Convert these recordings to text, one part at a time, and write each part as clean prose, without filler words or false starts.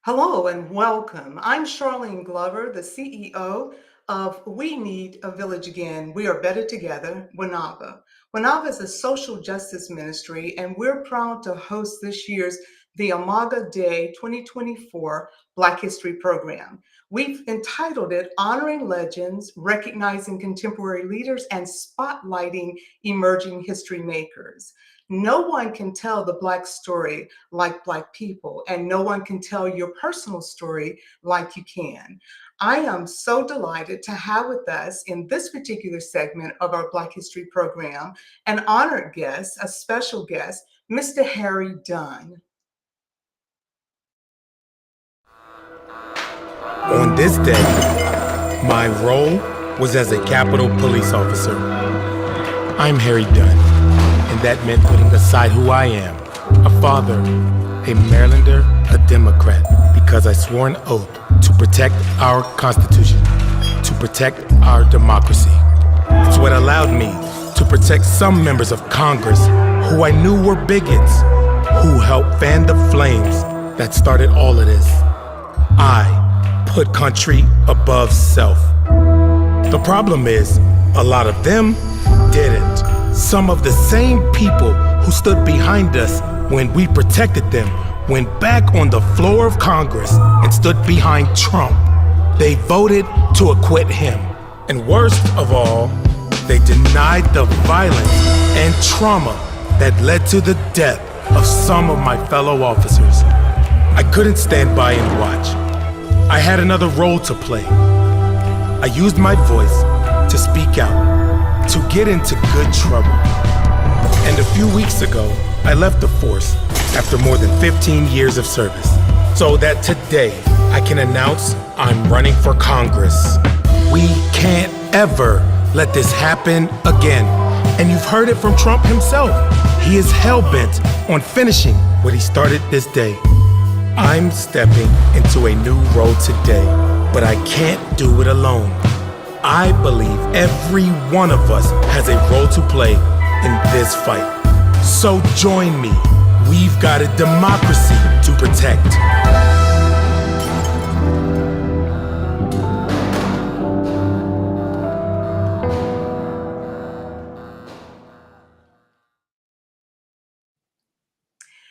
Hello and welcome. I'm Charlene Glover, the CEO of We Need a Village Again. We are better together, WNAVA. WNAVA is a social justice ministry, and we're proud to host this year's the Imago Dei 2024 Black History Program. We've entitled it Honoring Legends, Recognizing Contemporary Leaders, and Spotlighting Emerging History Makers. No one can tell the Black story like Black people, and no one can tell your personal story like you can. I am so delighted to have with us in this particular segment of our Black History program an honored guest, a special guest, Mr. Harry Dunn. On this day, my role was as a Capitol Police officer. I'm Harry Dunn, and that meant putting aside who I am, a father, a Marylander, a Democrat, because I swore an oath to protect our Constitution, to protect our democracy. It's what allowed me to protect some members of Congress who I knew were bigots, who helped fan the flames that started all of this. I put country above self. The problem is, a lot of them didn't. Some of the same people who stood behind us when we protected them went back on the floor of Congress and stood behind Trump. They voted to acquit him. And worst of all, they denied the violence and trauma that led to the death of some of my fellow officers. I couldn't stand by and watch. I had another role to play. I used my voice to speak out, to get into good trouble. And a few weeks ago, I left the force after more than 15 years of service, so that today I can announce I'm running for Congress. We can't ever let this happen again. And you've heard it from Trump himself. He is hell-bent on finishing what he started this day. I'm stepping into a new role today, but I can't do it alone. I believe every one of us has a role to play in this fight. So join me. We've got a democracy to protect.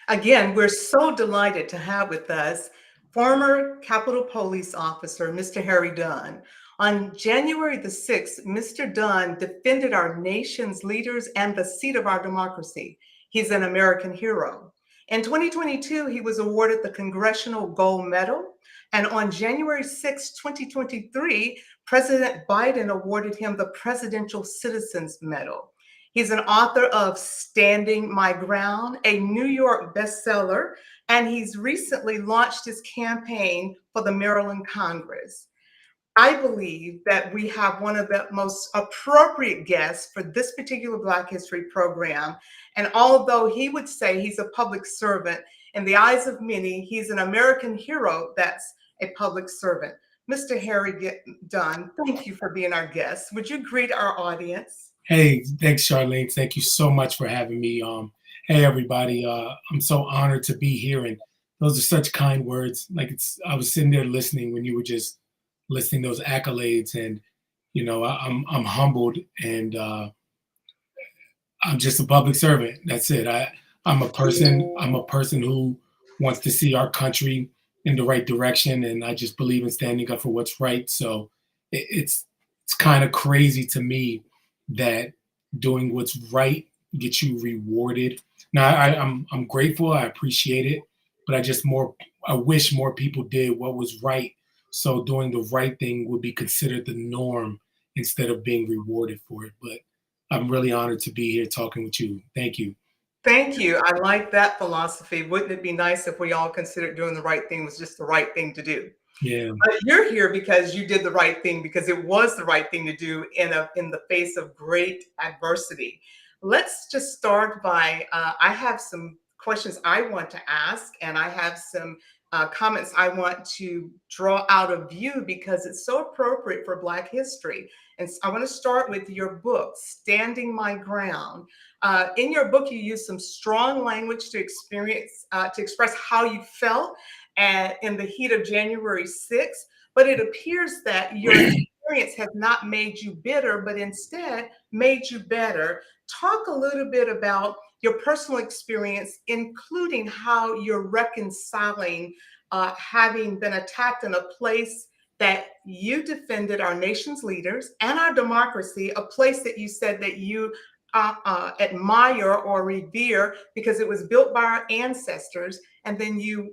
Again, we're so delighted to have with us former Capitol Police Officer, Mr. Harry Dunn. On January the 6th, Mr. Dunn defended our nation's leaders and the seat of our democracy. He's an American hero. In 2022, he was awarded the Congressional Gold Medal. And on January 6, 2023, President Biden awarded him the Presidential Citizens Medal. He's an author of Standing My Ground, a New York bestseller, and he's recently launched his campaign for the Maryland Congress. I believe that we have one of the most appropriate guests for this particular Black History program. And although he would say he's a public servant, in the eyes of many, he's an American hero that's a public servant. Mr. Harry Dunn, thank you for being our guest. Would you greet our audience? Hey, thanks, Charlene. Thank you so much for having me. Hey, everybody. I'm so honored to be here, and those are such kind words. I was sitting there listening when you were just listing those accolades, and I'm humbled, and I'm just a public servant. That's it. I'm a person. I'm a person who wants to see our country in the right direction, and I just believe in standing up for what's right. So it's kind of crazy to me that doing what's right gets you rewarded. Now I'm grateful. I appreciate it, but I wish more people did what was right. So doing the right thing would be considered the norm instead of being rewarded for it. But I'm really honored to be here talking with you. Thank you. Thank you. I like that philosophy. Wouldn't it be nice if we all considered doing the right thing was just the right thing to do? Yeah. But you're here because you did the right thing, because it was the right thing to do in the face of great adversity. Let's just start by I have some questions I want to ask, and I have some comments I want to draw out of you because it's so appropriate for Black history. And I want to start with your book, Standing My Ground. In your book, you use some strong language to express how you felt, and in the heat of January 6th, but it appears that your experience has not made you bitter, but instead made you better. Talk a little bit about your personal experience, including how you're reconciling having been attacked in a place that you defended our nation's leaders and our democracy, a place that you said that you admire or revere because it was built by our ancestors, and then you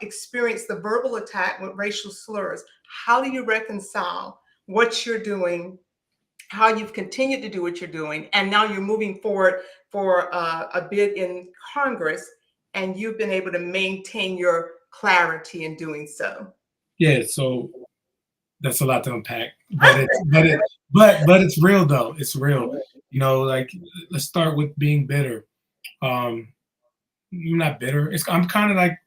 experienced the verbal attack with racial slurs. How do you reconcile what you're doing, how you've continued to do what you're doing, and now you're moving forward for a bid in Congress, and you've been able to maintain your clarity in doing so? Yeah, so that's a lot to unpack, but it's real though. It's real. Like, let's start with being bitter. I'm not bitter. I'm kind of like,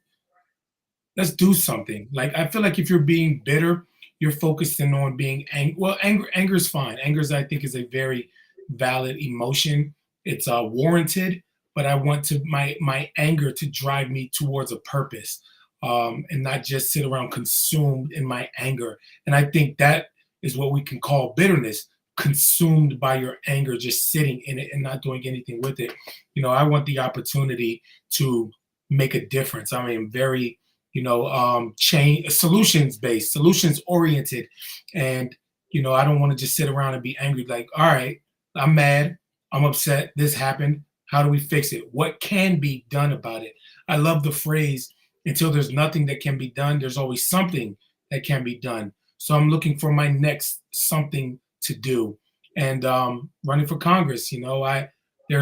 let's do something. Like, I feel like if you're being bitter, you're focusing on being angry. Well, anger is fine. Anger is, I think, is a very valid emotion. It's warranted, but I want to my anger to drive me towards a purpose, and not just sit around consumed in my anger. And I think that is what we can call bitterness, consumed by your anger, just sitting in it and not doing anything with it. I want the opportunity to make a difference. I mean, very change, solutions based, solutions oriented. And, I don't want to just sit around and be angry. Like, all right, I'm mad. I'm upset. This happened. How do we fix it? What can be done about it? I love the phrase, until there's nothing that can be done, there's always something that can be done. So I'm looking for my next something to do. And running for Congress, there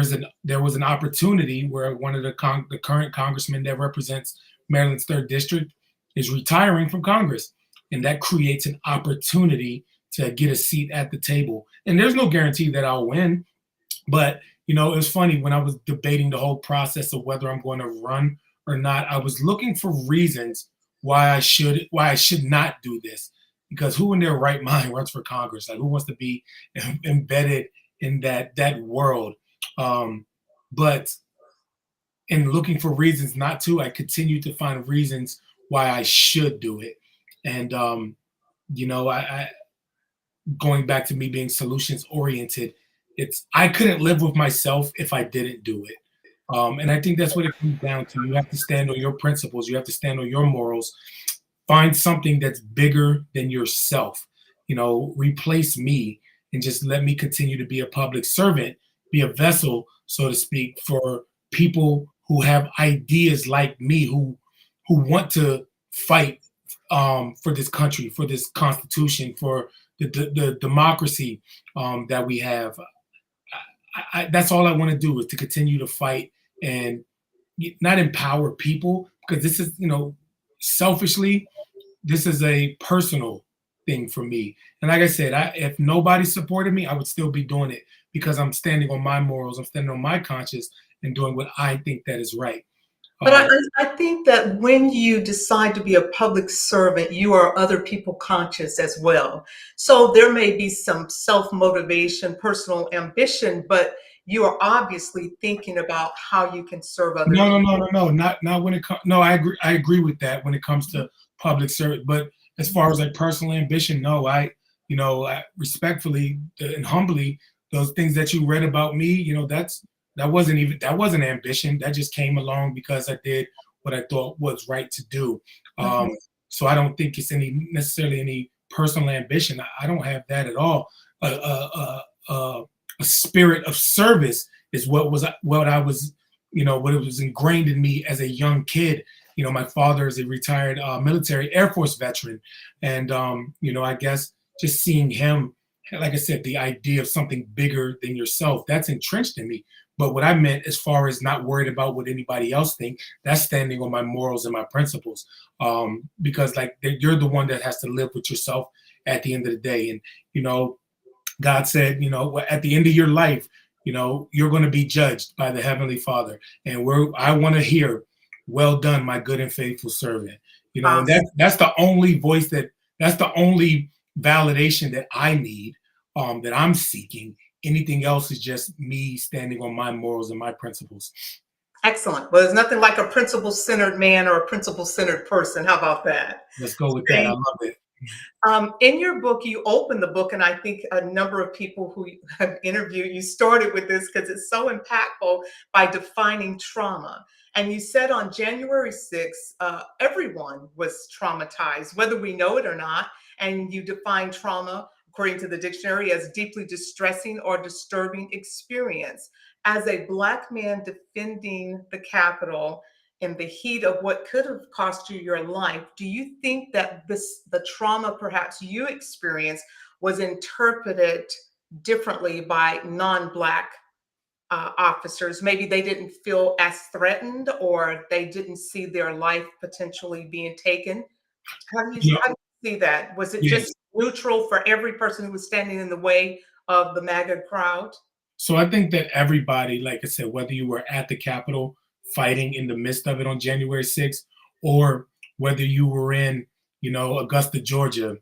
was an opportunity where one of the current congressmen that represents Maryland's 3rd District is retiring from Congress. And that creates an opportunity to get a seat at the table. And there's no guarantee that I'll win. But, it was funny when I was debating the whole process of whether I'm going to run or not, I was looking for reasons why I should not do this. Because who in their right mind runs for Congress? Like, who wants to be embedded in that world? But in looking for reasons not to, I continue to find reasons why I should do it. And I going back to me being solutions oriented, I couldn't live with myself if I didn't do it. And I think that's what it comes down to. You have to stand on your principles. You have to stand on your morals. Find something that's bigger than yourself. Replace me and just let me continue to be a public servant, be a vessel, so to speak, for people who have ideas like me, who want to fight for this country, for this Constitution, for the democracy that we have. That's all I want to do, is to continue to fight and not empower people, because this is, selfishly, this is a personal thing for me. And like I said, if nobody supported me, I would still be doing it, because I'm standing on my morals, I'm standing on my conscience, and doing what I think that is right. But I think that when you decide to be a public servant, you are other people conscious as well. So there may be some self-motivation, personal ambition, but you are obviously thinking about how you can serve other people. No. Not when it comes. No, I agree with that when it comes to public service. But as far as like personal ambition, no, I respectfully and humbly, those things that you read about me, that wasn't ambition. That just came along because I did what I thought was right to do. So I don't think it's necessarily any personal ambition. I don't have that at all. A spirit of service is what I was, what it was ingrained in me as a young kid. My father is a retired military Air Force veteran, and I guess just seeing him, like I said, the idea of something bigger than yourself, that's entrenched in me. But what I meant, as far as not worried about what anybody else think, that's standing on my morals and my principles. Because like, you're the one that has to live with yourself at the end of the day. And, God said, at the end of your life, you're going to be judged by the Heavenly Father. And I want to hear, well done, my good and faithful servant. And that's the only voice that's the only validation that I need, that I'm seeking. Anything else is just me standing on my morals and my principles. Excellent. Well, there's nothing like a principle-centered man or a principle-centered person. How about that? Let's go with that. I Thank love it. In your book, you open the book, and I think a number of people who have interviewed you started with this because it's so impactful by defining trauma. And you said on January 6th, everyone was traumatized, whether we know it or not. And you define trauma, according to the dictionary, as deeply distressing or disturbing experience. As a Black man defending the Capitol, in the heat of what could have cost you your life, do you think that the trauma perhaps you experienced was interpreted differently by non-Black officers? Maybe they didn't feel as threatened, or they didn't see their life potentially being taken. You know, How do you see that? Was it yes. just neutral for every person who was standing in the way of the MAGA crowd? So I think that everybody, like I said, whether you were at the Capitol fighting in the midst of it on January 6th, or whether you were in, Augusta, Georgia,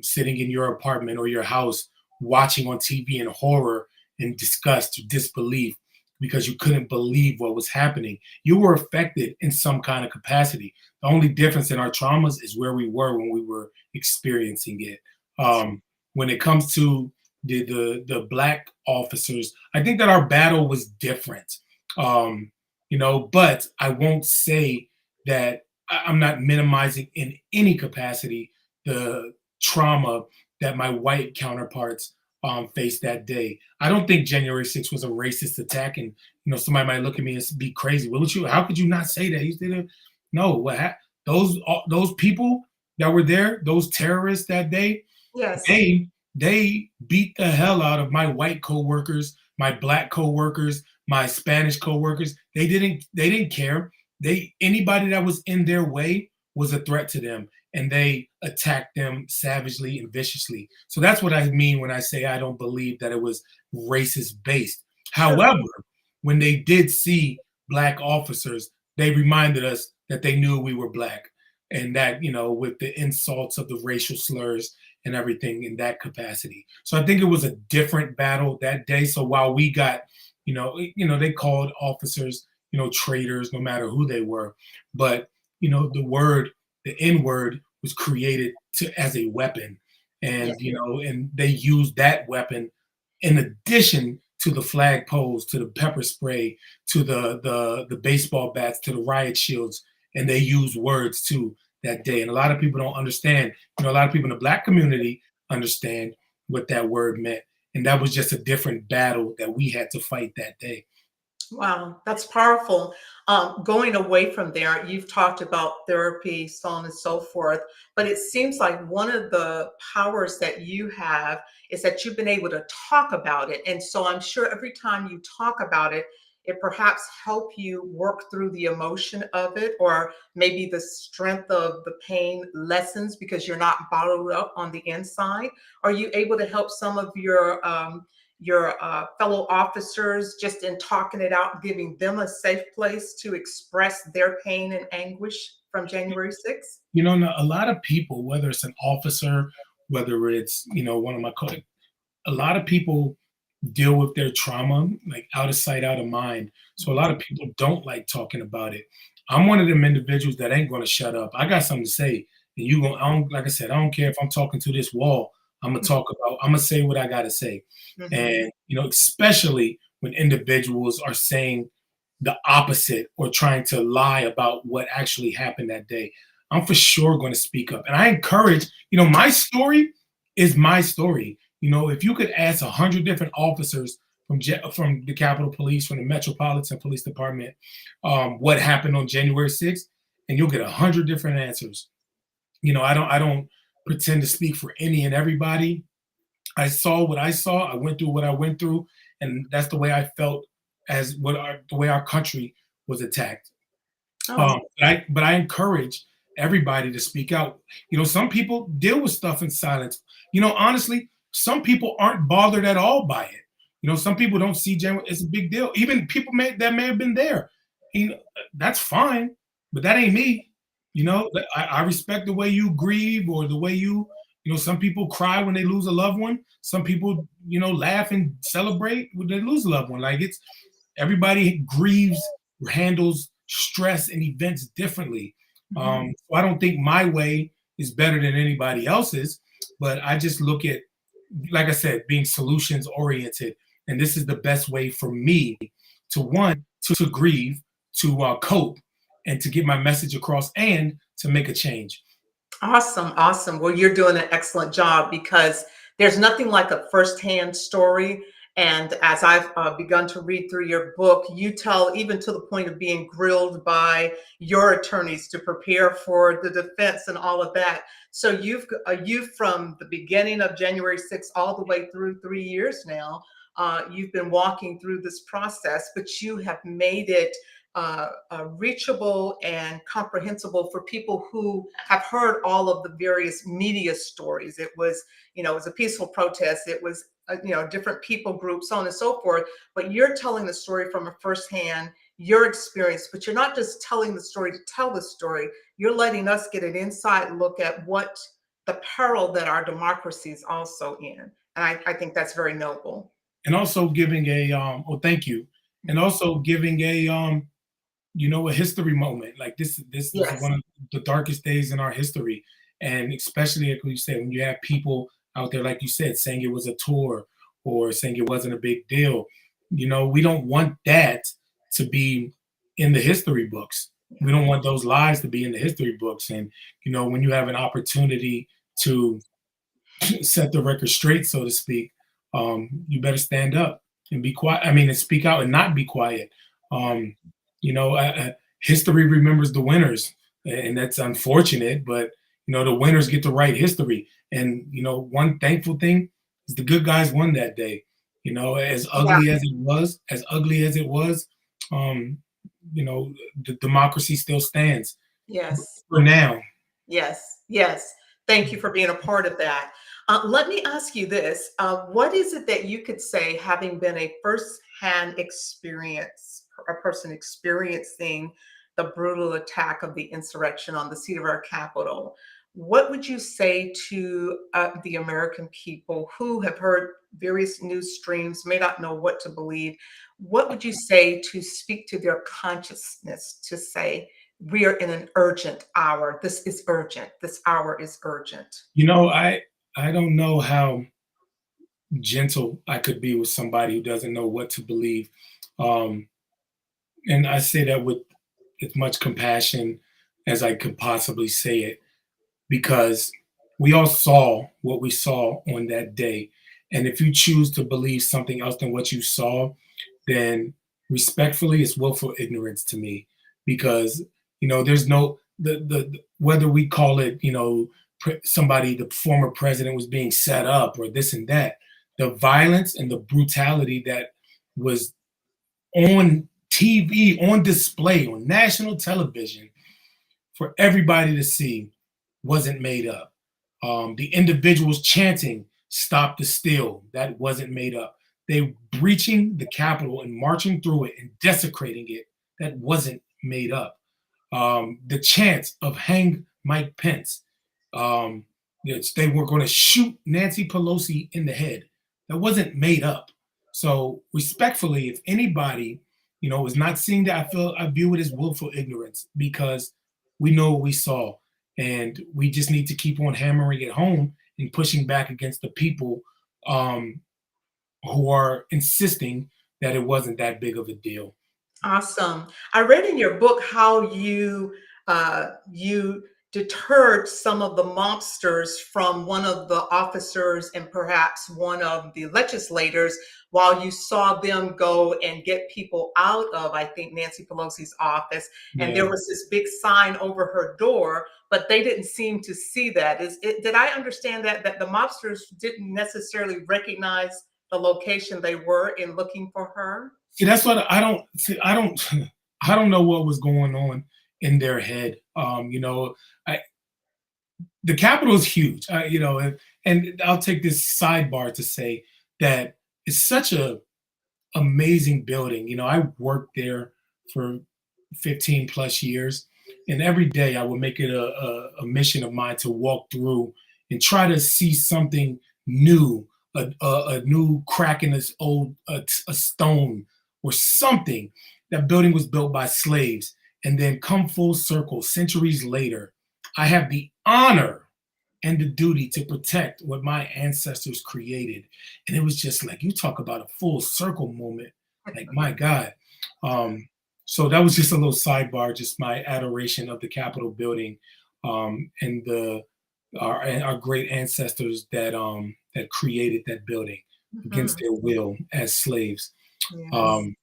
sitting in your apartment or your house, watching on TV in horror and disgust, disbelief, because you couldn't believe what was happening, you were affected in some kind of capacity. The only difference in our traumas is where we were when we were experiencing it. When it comes to the Black officers, I think that our battle was different. But I won't say that I'm not minimizing in any capacity the trauma that my white counterparts faced that day. I don't think January 6th was a racist attack, and somebody might look at me and be crazy. Well, how could you not say that? You did no. Those people that were there, those terrorists that day, Yes. they beat the hell out of my white coworkers, my Black coworkers, my Spanish coworkers. They didn't care. Anybody that was in their way was a threat to them, and they attacked them savagely and viciously. So that's what I mean when I say I don't believe that it was racist based. Sure. However, when they did see Black officers, they reminded us that they knew we were Black, and that with the insults of the racial slurs and everything in that capacity. So I think it was a different battle that day. So while we got, they called officers, traitors, no matter who they were, but the N word was created as a weapon, and and they used that weapon in addition to the flag poles, to the pepper spray, to the baseball bats, to the riot shields, and they used words too that day. And a lot of people don't understand. A lot of people in the Black community understand what that word meant, and that was just a different battle that we had to fight that day. Wow, that's powerful. Going away from there, you've talked about therapy, so on and so forth, but it seems like one of the powers that you have is that you've been able to talk about it. And so I'm sure every time you talk about it, it perhaps help you work through the emotion of it, or maybe the strength of the pain lessens because you're not bottled up on the inside. Are you able to help some of your fellow officers just in talking it out, giving them a safe place to express their pain and anguish from January 6th? A lot of people, whether it's an officer, whether it's one of my colleagues, a lot of people deal with their trauma like out of sight, out of mind. So a lot of people don't like talking about it. I'm one of them individuals that ain't going to shut up. I got something to say, and like I said, I don't care if I'm talking to this wall. I'm gonna say what I gotta say. Mhm. And especially when individuals are saying the opposite or trying to lie about what actually happened that day, I'm for sure going to speak up. And I encourage, my story is my story. If you could ask 100 different officers from the Capitol Police, from the Metropolitan Police Department, what happened on January 6th, and you'll get 100 different answers. I don't pretend to speak for any and everybody. I saw what I saw. I went through what I went through, and that's the way I felt the way our country was attacked. Oh, But I encourage everybody to speak out. Some people deal with stuff in silence. Honestly, some people aren't bothered at all by it. Some people don't see it's a big deal. Even people that may have been there. That's fine, but that ain't me. I respect the way you grieve, or the way some people cry when they lose a loved one. Some people, laugh and celebrate when they lose a loved one. Like, everybody grieves handles stress and events differently. Mhm. So I don't think my way is better than anybody else's, but I just look at, like I said, being solutions oriented, and this is the best way for me to one to grieve, to cope, and to get my message across, and to make a change. Awesome, awesome. Well, you're doing an excellent job because there's nothing like a firsthand story. And as I've begun to read through your book, you tell, even to the point of being grilled by your attorneys to prepare for the defense and all of that. So you've from the beginning of January 6th all the way through 3 years now. You've been walking through this process, but you have made it reachable and comprehensible for people who have heard all of the various media stories. It was, it was a peaceful protest. It was, different people groups, so on and so forth. But you're telling the story from a firsthand, your experience. But you're not just telling the story to tell the story. You're letting us get an inside look at what the peril that our democracy is also in. And I think that's very noble. And also giving a oh, thank you, and also giving a a history moment. Like this is Yes. one of the darkest days in our history, and especially like you said, when you have people out there, like you said, saying it was a tour or saying it wasn't a big deal. We don't want that to be in the history books. We don't want those lives to be in the history books. And when you have an opportunity to set the record straight, so to speak, you better stand up and be quiet. I mean, and speak out and not be quiet. Um, History remembers the winners, and that's unfortunate. But the winners get to write history. And one thankful thing is the good guys won that day. As Yeah. ugly as it was, um, the democracy still stands Yes. for now. Yes, yes. Thank you for being a part of that. Let me ask you this. What is it that you could say, having been a first-hand experience, a person experiencing the brutal attack of the insurrection on the seat of our capital? What would you say to the American people who have heard various news streams, may not know what to believe? What would you say to speak to their consciousness to say, we are in an urgent hour. This is urgent. This hour is urgent. I don't know how gentle I could be with somebody who doesn't know what to believe. Um, and I say that with as much compassion as I could possibly say it, because we all saw what we saw on that day. And if you choose to believe something else than what you saw, then respectfully, it's willful ignorance to me, because there's no the whether we call it somebody, the former president was being set up or this and that, the violence and the brutality that was on TV, on display, on national television for everybody to see wasn't made up. The individuals chanting "Stop the Steal" that wasn't made up. They breaching the Capitol and marching through it and desecrating it, that wasn't made up. The chants of "Hang Mike Pence," um, they were going to shoot Nancy Pelosi in the head, that wasn't made up. So respectfully, if anybody is not seeing that, I view it as willful ignorance, because we know what we saw, and we just need to keep on hammering it home and pushing back against the people um, who are insisting that it wasn't that big of a deal. Awesome. I read in your book how you deterred some of the mobsters from one of the officers and perhaps one of the legislators while you saw them go and get people out of, I think, Nancy Pelosi's office. And Yeah. there was this big sign over her door, but they didn't seem to see that. Did I understand that the mobsters didn't necessarily recognize the location they were in looking for her? See, that's what I don't see. I don't I don't know what was going on in their head. I The Capitol is huge. And I'll take this sidebar to say that it's such a amazing building. I worked there for 15 plus years, and every day I would make it a mission of mine to walk through and try to see something new, a new crack in this old a stone or something. that building was built by slaves, and then come full circle centuries later, I have the honor and the duty to protect what my ancestors created. And it was just like, you talk about a full circle moment. Like, my God. So that was just a little sidebar, just my adoration of the Capitol building, and our great ancestors that created that building against Mhm. their will as slaves. Yes. Um,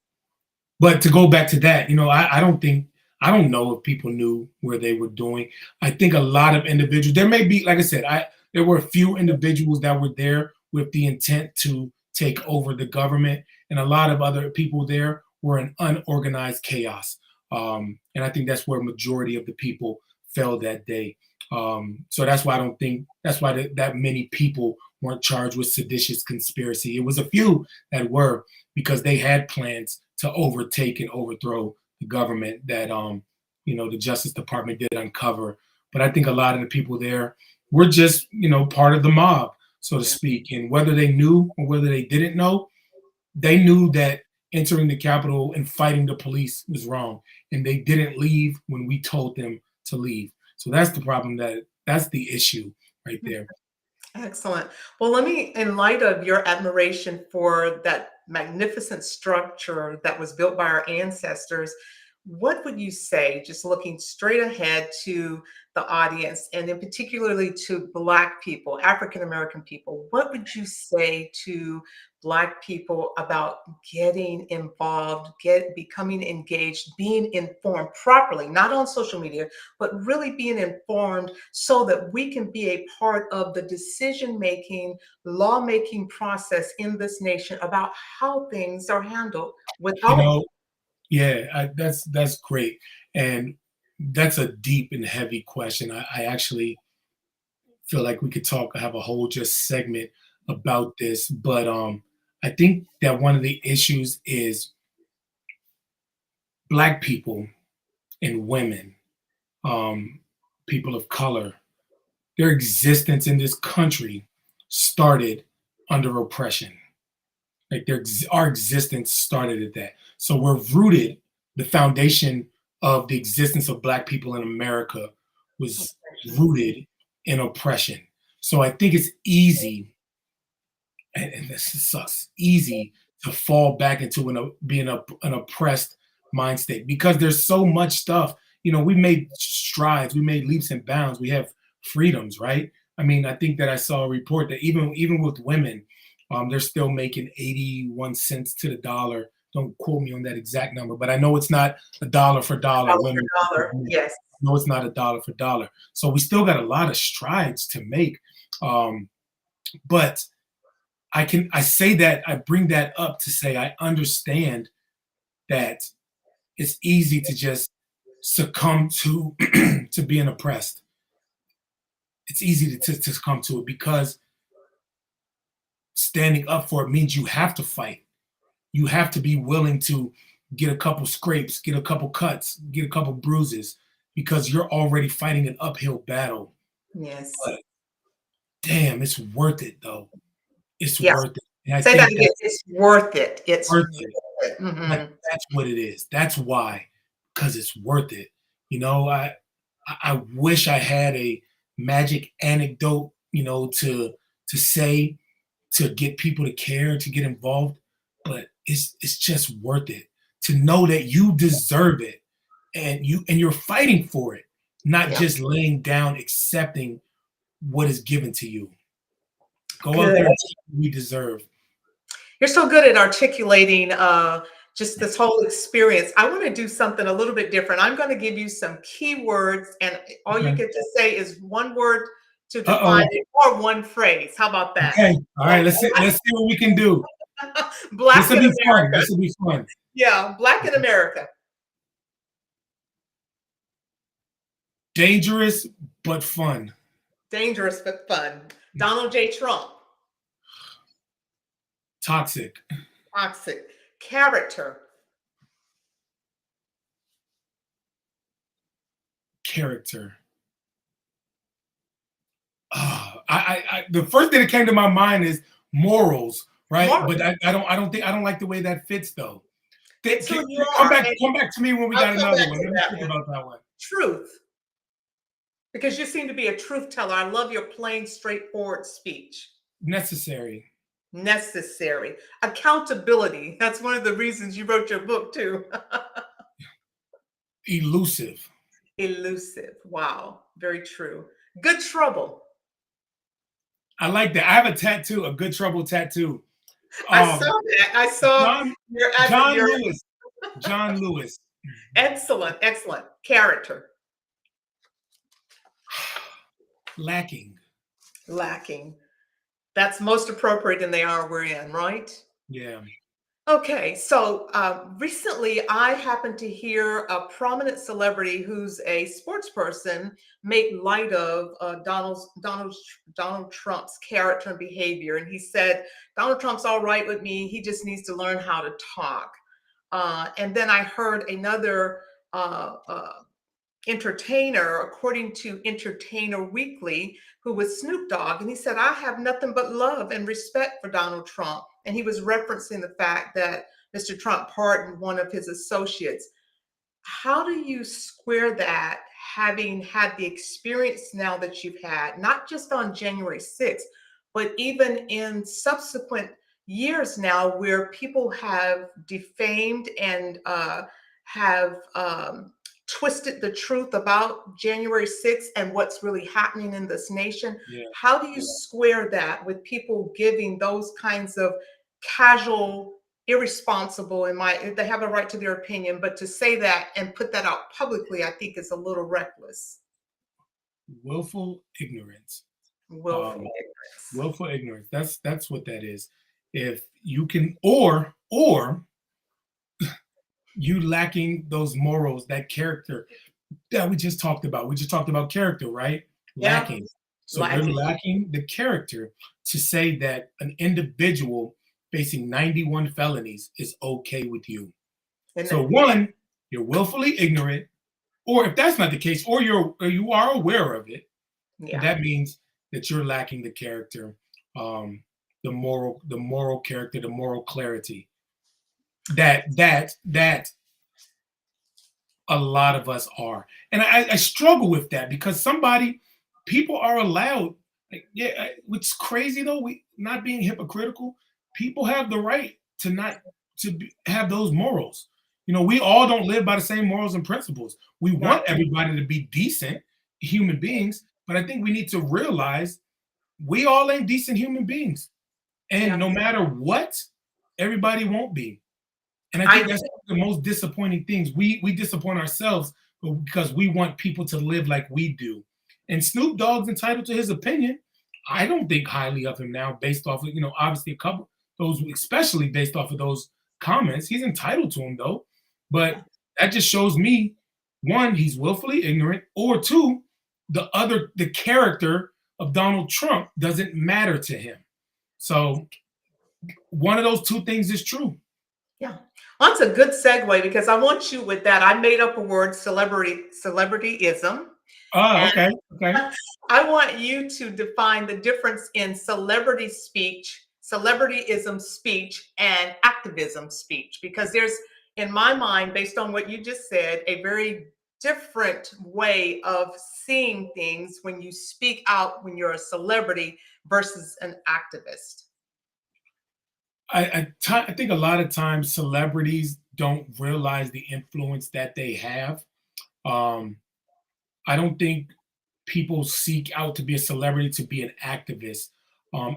but to go back to that, I don't know if people knew where they were doing. I think a lot of individuals, there may be, like I said, there were a few individuals that were there with the intent to take over the government, and a lot of other people there were in unorganized chaos. And I think that's where majority of the people fell that day. So that's why I don't think that's why that many people weren't charged with seditious conspiracy. It was a few that were, because they had plans to overtake and overthrow the government that the Justice Department did uncover. But I think a lot of the people there were just part of the mob, so to Yeah. speak. And whether they knew or whether they didn't know, they knew that entering the Capitol and fighting the police was wrong, and they didn't leave when we told them to leave. So that's the problem. That's the issue right there. Excellent. Well, let me, in light of your admiration for that magnificent structure that was built by our ancestors, what would you say, just looking straight ahead to the audience, and in particularly to Black people, African American people, what would you say to Black people about getting involved, becoming engaged, being informed properly, not on social media, but really being informed so that we can be a part of the decision making, lawmaking process in this nation about how things are handled You without. know, yeah, that's great, and that's a deep and heavy question. I actually feel like we could have a whole just segment about this, but I think that one of the issues is Black people and women, um, people of color, their existence in this country started under oppression. Like our existence started at that. So we're rooted. The foundation of the existence of Black people in America was rooted in oppression. So I think it's easy, and this sucks, easy to fall back into being an oppressed mind state, because there's so much stuff. We made strides, we made leaps and bounds, we have freedoms, right? I mean, I think that I saw a report that even with women, they're still making 81 cents to the dollar. Don't quote me on that exact number, but I know it's not a dollar for dollar. Dollar for Women, dollar. Yes. no, it's not a dollar for dollar. So we still got a lot of strides to make. But I say that, I bring that up to say I understand that it's easy to just succumb to to being oppressed. It's easy to succumb to it, because standing up for it means you have to fight. You have to be willing to get a couple scrapes, get a couple cuts, get a couple bruises, because you're already fighting an uphill battle. Yes. But damn, it's worth it though. It's Yeah. worth it. And I Say that think again. that's It's worth it. It's worth worth it. it. That's what it is. That's why, because it's worth it. You know, I wish I had a magic anecdote, to say, to get people to care, to get involved, but it's just worth it to know that you deserve it, and you're fighting for it, not Yeah. just laying down accepting what is given to you. Go out Good. there and take what we deserve. You're so good at articulating just this whole experience. I want to do something a little bit different. I'm going to give you some keywords, and all you Okay. get to say is one word to define Uh-oh. it, or one phrase. How about that? Okay. All right. Let's see what we can do. This Black will in be fun. America. This will be fun. Yeah, Black in America. Dangerous but fun. Dangerous but fun. Donald J. Trump. Toxic. Toxic. Character. Character. The first thing that came to my mind is morals, right? Moral. But I don't like the way that fits though. It's who you Come are. back, And come back to me when we I'll got come another back one. to Let me that think one. about that one. Truth, because you seem to be a truth teller. I love your plain, straightforward speech. Necessary. Necessary. Accountability. That's one of the reasons you wrote your book, too. Elusive. Elusive. Wow. Very true. Good trouble. I like that. I have a tattoo, a good trouble tattoo. I saw Um, that. I saw John your John your Lewis. John Lewis. excellent, excellent character. Lacking. Lacking. That's most appropriate in the hour we're in, right? Yeah. Okay, so recently I happened to hear a prominent celebrity who's a sports person make light of Donald Trump's character and behavior, and he said Donald Trump's all right with me. He just needs to learn how to talk. And then I heard another uh, uh, entertainer, according to Entertainer Weekly, who was Snoop Dogg, and he said, I have nothing but love and respect for Donald Trump. And he was referencing the fact that Mr. Trump pardoned one of his associates. How do you square that, having had the experience now that you've had, not just on January 6th, but even in subsequent years now, where people have defamed and have twisted the truth about January 6th and what's really happening in this nation? Yeah. How do you square that with people giving those kinds of casual, irresponsible, in my they have a right to their opinion, but to say that and put that out publicly, I think is a little reckless. Willful ignorance. Willful Um, ignorance. willful ignorance. That's what that is. If you can, or you lacking those morals, that character that we just talked about. We just talked about character, right? Yeah, Lacking. So you're lacking. lacking the character to say that an individual facing 91 felonies is okay with you. And So one, you're willfully ignorant, or if that's not the case, or you are aware of it, yeah, that means that you're lacking the character, um, the moral character, the moral clarity. That a lot of us are, and I struggle with that because people are allowed. Like, yeah, which is crazy though. We not being hypocritical. People have the right to not have those morals. We all don't live by the same morals and principles. We want right. everybody to be decent human beings, but I think we need to realize we all ain't decent human beings, and Yeah. no matter what, everybody won't be. And I I think that's the most disappointing things. We disappoint ourselves because we want people to live like we do. And Snoop Dogg's entitled to his opinion. I don't think highly of him now, based off of, obviously a couple those, especially based off of those comments. He's entitled to them though. But that just shows me, one, he's willfully ignorant, or two, the character of Donald Trump doesn't matter to him. So one of those two things is true. Yeah. That's a good segue because I want you with that. I made up a word, celebrityism. Oh, okay. Okay. I want you to define the difference in celebrity speech, celebrityism speech, and activism speech, because there's, in my mind, based on what you just said, a very different way of seeing things when you speak out when you're a celebrity versus an activist. I think a lot of times celebrities don't realize the influence that they have. Um, I don't think people seek out to be a celebrity to be an activist.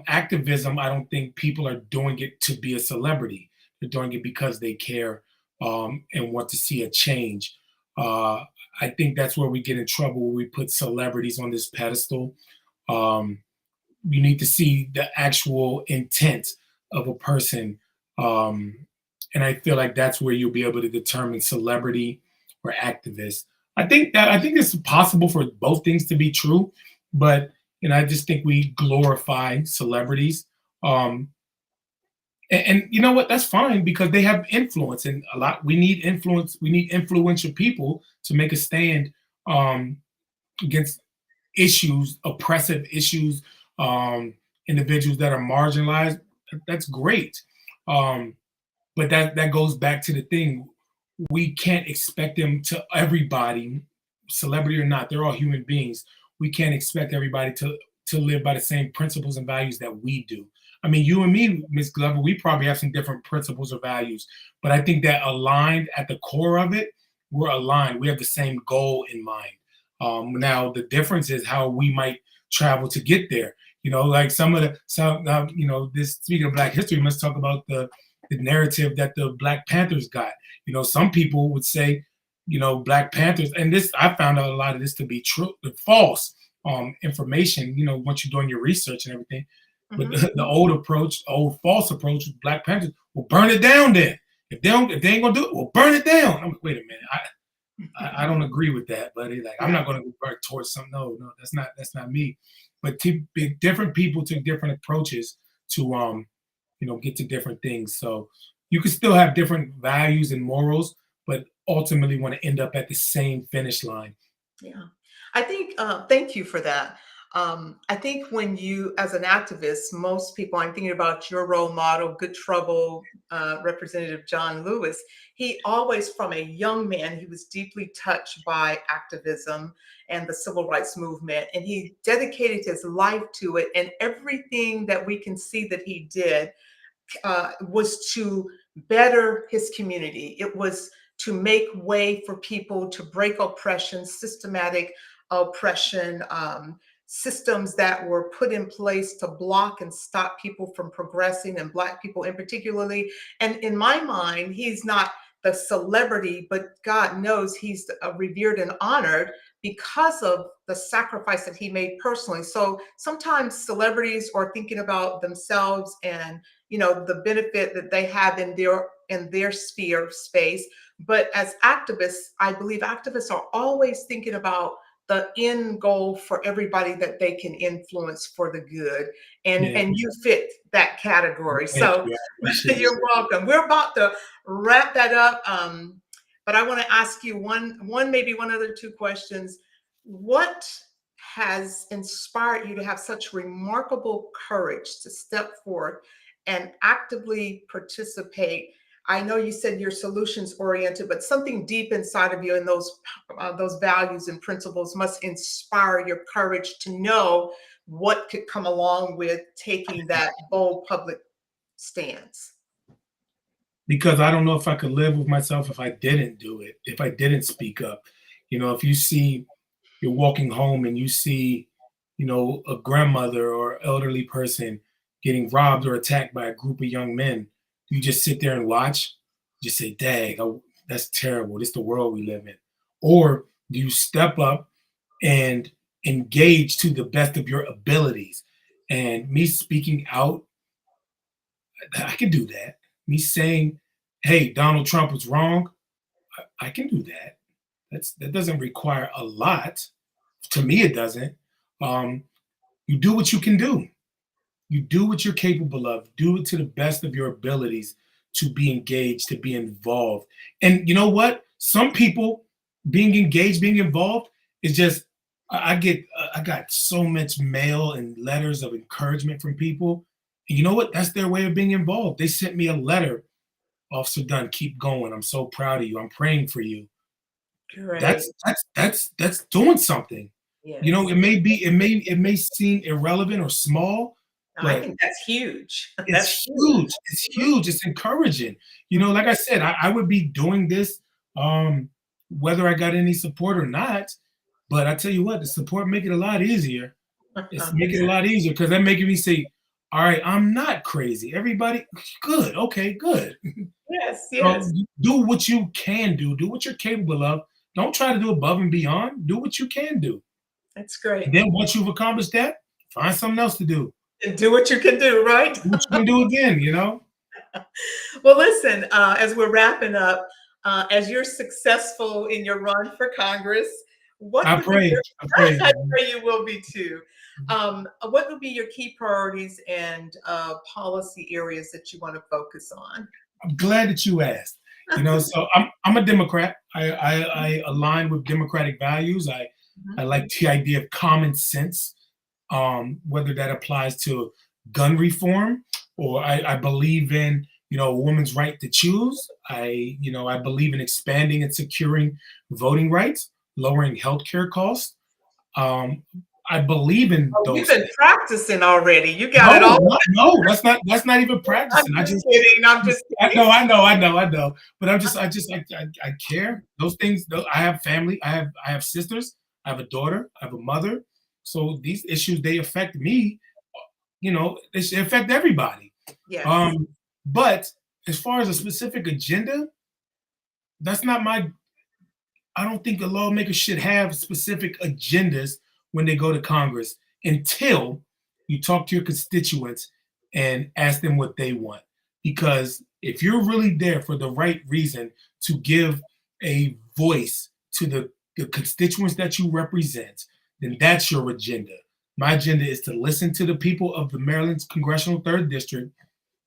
Activism, I don't think people are doing it to be a celebrity. They're doing it because they care, and want to see a change. Uh, I think that's where we get in trouble, where we put celebrities on this pedestal. Um, you need to see the actual intent of a person. Um, and I feel like that's where you'll be able to determine celebrity or activist. I think it's possible for both things to be true, but I just think we glorify celebrities. Um, and you know what? That's fine because they have influence, and a lot. We need influence. We need influential people to make a stand, against issues, oppressive issues, individuals that are marginalized. That's great. Um, but that goes back to the thing. We can't expect them to everybody, celebrity or not, they're all human beings. We can't expect everybody to live by the same principles and values that we do. I mean, you and me, Ms. Glover, we probably have some different principles or values, but I think that aligned at the core of it, we're aligned. We have the same goal in mind. Now, the difference is how we might travel to get there. Like this, speaking of Black history, let's talk about the narrative that the Black Panthers got. Some people would say, Black Panthers, and this, I found out a lot of this to be true, false information, once you're doing your research and everything. But the old false approach with Black Panthers, well, burn it down then. If they ain't gonna do it, well, burn it down. I'm like, wait a minute, I don't agree with that, buddy. Like, I'm not gonna work towards something. No, that's not me. But different people took different approaches to get to different things. So you can still have different values and morals, but ultimately want to end up at the same finish line. Yeah, I think, thank you for that. I think when you, as an activist, most people, I'm thinking about your role model, Good Trouble, Representative John Lewis. He always, from a young man, he was deeply touched by activism and the civil rights movement, and he dedicated his life to it. And everything that we can see that he did was to better his community. It was to make way for people to break oppression, systematic oppression, systems that were put in place to block and stop people from progressing, and Black people in particularly. And in my mind, he's not the celebrity, but God knows he's revered and honored because of the sacrifice that he made personally. So sometimes celebrities are thinking about themselves and the benefit that they have in their sphere of space. But as activists, I believe activists are always thinking about the end goal for everybody that they can influence for the good. And you fit that category. So you're welcome. We're about to wrap that up. But I want to ask you maybe one other two questions. What has inspired you to have such remarkable courage to step forth and actively participate? I know you said you're solutions oriented, but something deep inside of you and those values and principles must inspire your courage to know what could come along with taking that bold public stance. Because I don't know if I could live with myself if I didn't do it, if I didn't speak up. If you're walking home and you see, a grandmother or elderly person getting robbed or attacked by a group of young men, you just sit there and watch, just say, dang, oh, that's terrible. This is the world we live in. Or do you step up and engage to the best of your abilities? And me speaking out, I can do that. Me saying, hey, Donald Trump was wrong, I can do that. That doesn't require a lot. To me, it doesn't. You do what you can do. You do what you're capable of. Do it to the best of your abilities to be engaged, to be involved. And you know what? Some people being engaged, being involved is just, I got so much mail and letters of encouragement from people. And you know what? That's their way of being involved. They sent me a letter. Officer Dunn, keep going. I'm so proud of you. I'm praying for you. Great. That's doing something. Yes. It may seem irrelevant or small, I think that's huge. It's huge. It's huge. It's encouraging. Like I said, I would be doing this whether I got any support or not. But I tell you what, the support make it a lot easier. It's making it a lot easier because they're making me say, all right, I'm not crazy. Everybody, good. Okay, good. Yes. Do what you can do. Do what you're capable of. Don't try to do above and beyond. Do what you can do. That's great. And then once you've accomplished that, find something else to do. And do what you can do, right? Do what you can do again, Well, listen, as we're wrapping up, as you're successful in your run for Congress, I pray you will be too. What would be your key priorities and policy areas that you want to focus on? I'm glad that you asked. So I'm a Democrat. I align with democratic values. I like the idea of common sense, whether that applies to gun reform or I believe in a woman's right to choose. I believe in expanding and securing voting rights, lowering healthcare costs. Um, I believe in Oh, you've those been things. practicing already. You got No, it all. no, that's not even I'm practicing. just kidding. I'm just I kidding. know, I know. But I care. Those things. I have family. I have sisters. I have a daughter. I have a mother. So these issues, they affect me. They should affect everybody. Yes. Um, but as far as a specific agenda, that's not my I don't think a lawmaker should have specific agendas when they go to Congress until you talk to your constituents and ask them what they want. Because if you're really there for the right reason to give a voice to the constituents that you represent, then that's your agenda. My agenda is to listen to the people of the Maryland's Congressional Third District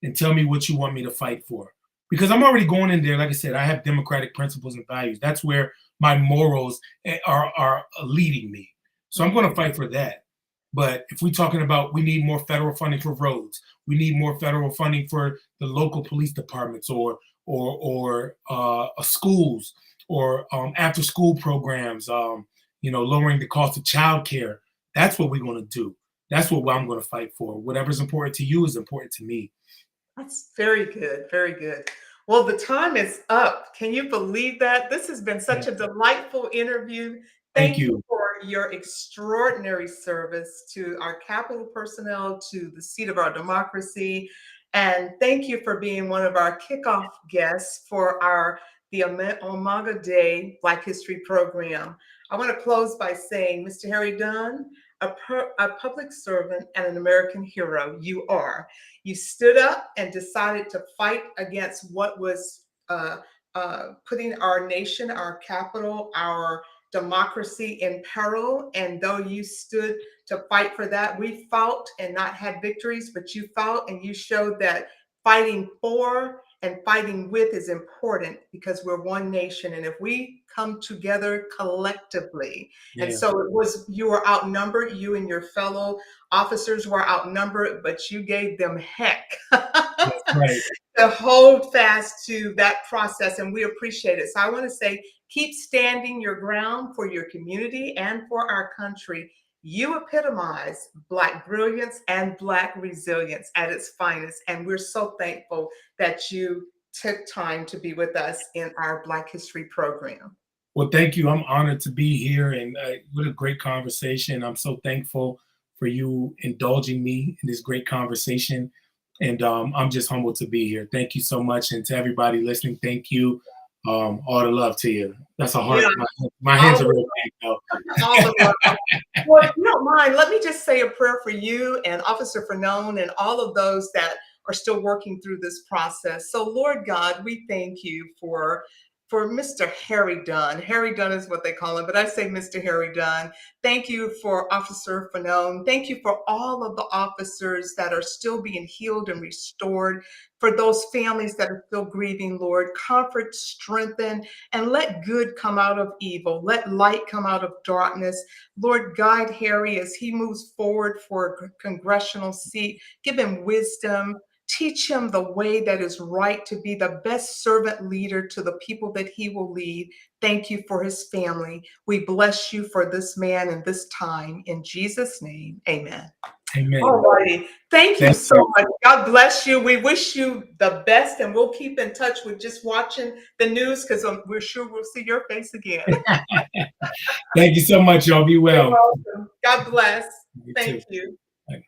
and tell me what you want me to fight for. Because I'm already going in there, like I said, I have democratic principles and values. That's where my morals are leading me. So I'm going to fight for that. But if we're talking about we need more federal funding for roads, we need more federal funding for the local police departments or schools or after school programs, lowering the cost of childcare. That's what we're going to do. That's what I'm going to fight for. Whatever's important to you is important to me. That's very good. Very good. Well, the time is up. Can you believe that? This has been such a delightful interview. Thank Thank you you. for your extraordinary service to our Capitol personnel, to the seat of our democracy. And thank you for being one of our kickoff guests for the Imago Dei Black History Program. I want to close by saying, Mr. Harry Dunn, a public servant and an American hero, you are. You stood up and decided to fight against what was putting our nation, our capital, our democracy in peril. And though you stood to fight for that, we fought and not had victories, but you fought and you showed that fighting for and fighting with is important because we're one nation. And if we come together collectively, and Yeah, so you were outnumbered, you and your fellow officers were outnumbered, but you gave them heck that's right. to hold fast to that process, and we appreciate it. So I want to say, keep standing your ground for your community and for our country. You epitomize Black brilliance and Black resilience at its finest, and we're so thankful that you took time to be with us in our Black History program. Well, thank you. I'm honored to be here, and what a great conversation. I'm so thankful for you indulging me in this great conversation, and I'm just humbled to be here. Thank you so much, and to everybody listening, thank you. All the love to you. That's a heart. Yeah, My all hands are the real big, though. all the love. Well, if you don't mind, let me just say a prayer for you and Officer Fanone and all of those that are still working through this process. So, Lord God, we thank you for Mr. Harry Dunn. Harry Dunn is what they call him, but I say Mr. Harry Dunn. Thank you for Officer Fanone. Thank you for all of the officers that are still being healed and restored. For those families that are still grieving, Lord, comfort, strengthen, and let good come out of evil. Let light come out of darkness. Lord, guide Harry as he moves forward for a congressional seat. Give him wisdom. Teach him the way that is right to be the best servant leader to the people that he will lead. Thank you for his family. We bless you for this man and this time. In Jesus' name, amen. All Amen. righty. Thank you Thank so you. much. God bless you. We wish you the best, and we'll keep in touch with just watching the news because we're sure we'll see your face again. Thank you so much, y'all. Be You're well. welcome. God bless. You too. Thank you. Bye.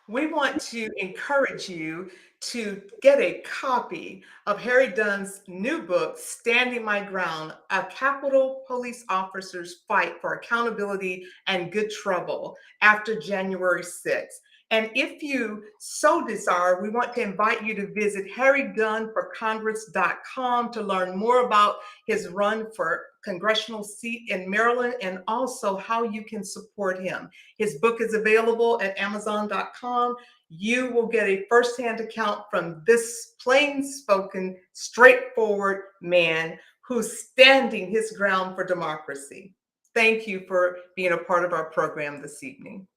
We want to encourage you to get a copy of Harry Dunn's new book, Standing My Ground, A Capitol Police Officer's Fight for Accountability and Good Trouble after January 6th. And if you so desire, we want to invite you to visit harrydunnforcongress.com to learn more about his run for congressional seat in Maryland and also how you can support him. His book is available at amazon.com. You will get a firsthand account from this plain spoken, straightforward man who's standing his ground for democracy. Thank you for being a part of our program this evening.